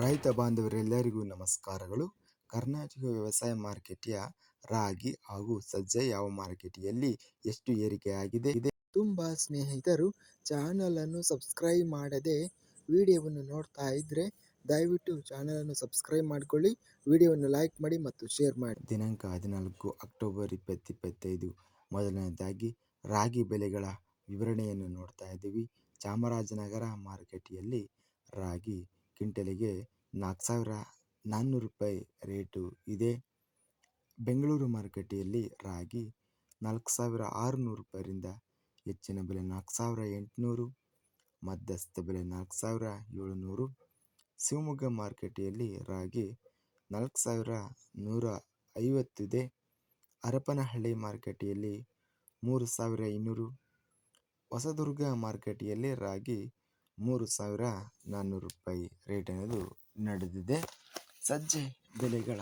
ರೈತ ಬಾಂಧವರೆಲ್ಲರಿಗೂ ನಮಸ್ಕಾರಗಳು. ಕರ್ನಾಟಕ ವ್ಯವಸಾಯ ಮಾರುಕಟ್ಟೆಯ ರಾಗಿ ಹಾಗೂ ಸಜ್ಜೆ ಯಾವ ಮಾರುಕಟ್ಟೆಯಲ್ಲಿ ಎಷ್ಟು ಏರಿಕೆಯಾಗಿದೆ ತುಂಬ ಸ್ನೇಹಿತರು ಚಾನಲನ್ನು ಸಬ್ಸ್ಕ್ರೈಬ್ ಮಾಡದೆ ವಿಡಿಯೋವನ್ನು ನೋಡ್ತಾ ಇದ್ರೆ ದಯವಿಟ್ಟು ಚಾನಲನ್ನು ಸಬ್ಸ್ಕ್ರೈಬ್ ಮಾಡಿಕೊಳ್ಳಿ, ವಿಡಿಯೋವನ್ನು ಲೈಕ್ ಮಾಡಿ ಮತ್ತು ಶೇರ್ ಮಾಡಿ. ದಿನಾಂಕ 14 ಅಕ್ಟೋಬರ್ 2025. ಮೊದಲನೇದಾಗಿ ರಾಗಿ ಬೆಲೆಗಳ ವಿವರಣೆಯನ್ನು ನೋಡ್ತಾ ಇದ್ದೀವಿ. ಚಾಮರಾಜನಗರ ಮಾರುಕಟ್ಟೆಯಲ್ಲಿ ರಾಗಿ ಕ್ವಿಂಟಲಿಗೆ 4,400 ರೂಪಾಯಿ ರೇಟು ಇದೆ. ಬೆಂಗಳೂರು ಮಾರುಕಟ್ಟೆಯಲ್ಲಿ ರಾಗಿ 4,600 ರೂಪಾಯಿಯಿಂದ ಹೆಚ್ಚಿನ ಬೆಲೆ 4,800, ಮಧ್ಯಸ್ಥ ಬೆಲೆ 4,700. ಶಿವಮೊಗ್ಗ ಮಾರುಕಟ್ಟೆಯಲ್ಲಿ ರಾಗಿ 4,150 ಇದೆ. ಹರಪನಹಳ್ಳಿ ಮಾರುಕಟ್ಟೆಯಲ್ಲಿ 3,200. ಹೊಸದುರ್ಗ ಮಾರುಕಟ್ಟೆಯಲ್ಲಿ ರಾಗಿ 3,400 ರೂಪಾಯಿ ರೇಟ್ ಅನ್ನೋದು ನಡೆದಿದೆ. ಸಜ್ಜೆ ಬೆಲೆಗಳ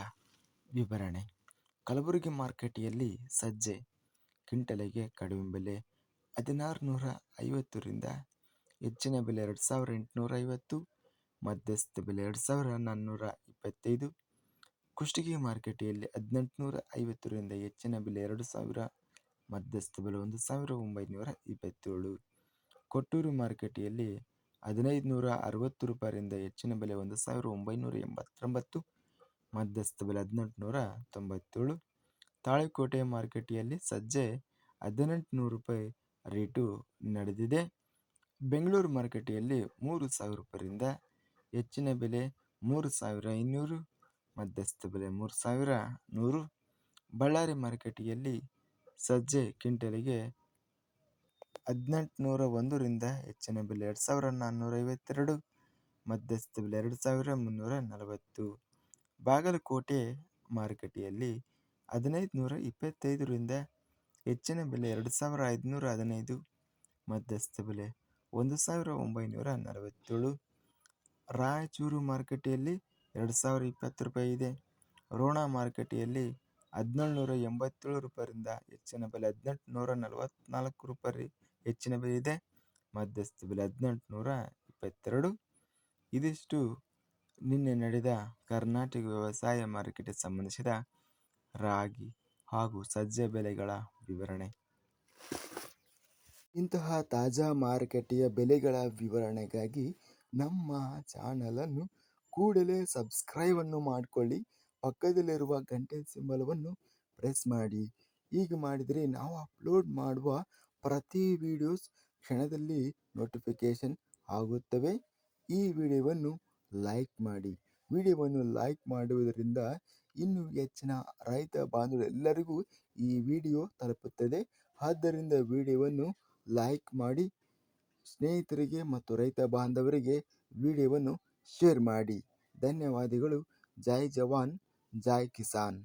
ವಿವರಣೆ. ಕಲಬುರಗಿ ಮಾರುಕಟ್ಟೆಯಲ್ಲಿ ಸಜ್ಜೆ ಕ್ವಿಂಟಲಿಗೆ ಕಡಿಮೆ ಬೆಲೆ 1,650ರಿಂದ ಹೆಚ್ಚಿನ ಬೆಲೆ 2,850, ಮಧ್ಯಸ್ಥ ಬೆಲೆ 2,425. ಕುಷ್ಟಗಿ ಮಾರುಕಟ್ಟೆಯಲ್ಲಿ 1,850ರಿಂದ ಹೆಚ್ಚಿನ ಬೆಲೆ 2,000, ಮಧ್ಯಸ್ಥ ಬೆಲೆ 1,927. ಕೊಟ್ಟೂರು ಮಾರುಕಟ್ಟೆಯಲ್ಲಿ 1,560 ರೂಪಾಯಿಯಿಂದ ಹೆಚ್ಚಿನ ಬೆಲೆ 1,989, ಮಧ್ಯಸ್ಥ ಬೆಲೆ 1,897. ತಾಳಿಕೋಟೆ ಮಾರುಕಟ್ಟೆಯಲ್ಲಿ ಸಜ್ಜೆ 1,800 ರೂಪಾಯಿ ರೇಟು ನಡೆದಿದೆ. ಬೆಂಗಳೂರು ಮಾರುಕಟ್ಟೆಯಲ್ಲಿ 3,000 ರೂಪಾಯಿಯಿಂದ ಹೆಚ್ಚಿನ ಬೆಲೆ 3,500, ಮಧ್ಯಸ್ಥ ಬೆಲೆ 3,100. ಬಳ್ಳಾರಿ ಮಾರುಕಟ್ಟೆಯಲ್ಲಿ ಸಜ್ಜೆ ಕ್ವಿಂಟಲಿಗೆ 1,801ರಿಂದ ಹೆಚ್ಚಿನ ಬೆಲೆ 2,452, ಮಧ್ಯಸ್ಥ ಬೆಲೆ 2,340. ಬಾಗಲಕೋಟೆ ಮಾರುಕಟ್ಟೆಯಲ್ಲಿ 1,525ರಿಂದ ಹೆಚ್ಚಿನ ಬೆಲೆ 2,515, ಮಧ್ಯಸ್ಥ ಬೆಲೆ 1,947. ರಾಯಚೂರು ಮಾರುಕಟ್ಟೆಯಲ್ಲಿ 2,020 ರೂಪಾಯಿ ಇದೆ. ರೋಣ ಮಾರುಕಟ್ಟೆಯಲ್ಲಿ 1,787 ರೂಪಾಯಿಯಿಂದ ಹೆಚ್ಚಿನ ಬೆಲೆ 1,844 ರೂಪಾಯಿ ಹೆಚ್ಚಿನ ಬೆಲೆ ಇದೆ. ಮಧ್ಯಸ್ಥ ಬೆಲೆ 1,822. ಇದಿಷ್ಟು ನಿನ್ನೆ ನಡೆದ ಕರ್ನಾಟಕ ವ್ಯವಸಾಯ ಮಾರುಕಟ್ಟೆ ಸಂಬಂಧಿಸಿದ ರಾಗಿ ಹಾಗೂ ಸಜ್ಜೆ ಬೆಲೆಗಳ ವಿವರಣೆ. ಇಂತಹ ತಾಜಾ ಮಾರುಕಟ್ಟೆಯ ಬೆಲೆಗಳ ವಿವರಣೆಗಾಗಿ ನಮ್ಮ ಚಾನಲನ್ನು ಕೂಡಲೇ ಸಬ್ಸ್ಕ್ರೈಬನ್ನು ಮಾಡಿಕೊಳ್ಳಿ, ಪಕ್ಕದಲ್ಲಿರುವ ಗಂಟೆ ಸಿಂಬಲವನ್ನು ಪ್ರೆಸ್ ಮಾಡಿ. ಹೀಗೆ ಮಾಡಿದರೆ ನಾವು ಅಪ್ಲೋಡ್ ಮಾಡುವ ಪ್ರತಿ ವಿಡಿಯೋಸ್ ಕ್ಷಣದಲ್ಲಿ ನೋಟಿಫಿಕೇಶನ್ ಆಗುತ್ತವೆ. ಈ ವಿಡಿಯೋವನ್ನು ಲೈಕ್ ಮಾಡಿ. ವಿಡಿಯೋವನ್ನು ಲೈಕ್ ಮಾಡುವುದರಿಂದ ಇನ್ನೂ ಹೆಚ್ಚಿನ ರೈತ ಬಾಂಧವರೆಲ್ಲರಿಗೂ ಈ ವಿಡಿಯೋ ತಲುಪುತ್ತದೆ. ಆದ್ದರಿಂದ ವಿಡಿಯೋವನ್ನು ಲೈಕ್ ಮಾಡಿ, ಸ್ನೇಹಿತರಿಗೆ ಮತ್ತು ರೈತ ಬಾಂಧವರಿಗೆ ವಿಡಿಯೋವನ್ನು ಶೇರ್ ಮಾಡಿ. ಧನ್ಯವಾದಗಳು. ಜೈ ಜವಾನ್, ಜೈ ಕಿಸಾನ್.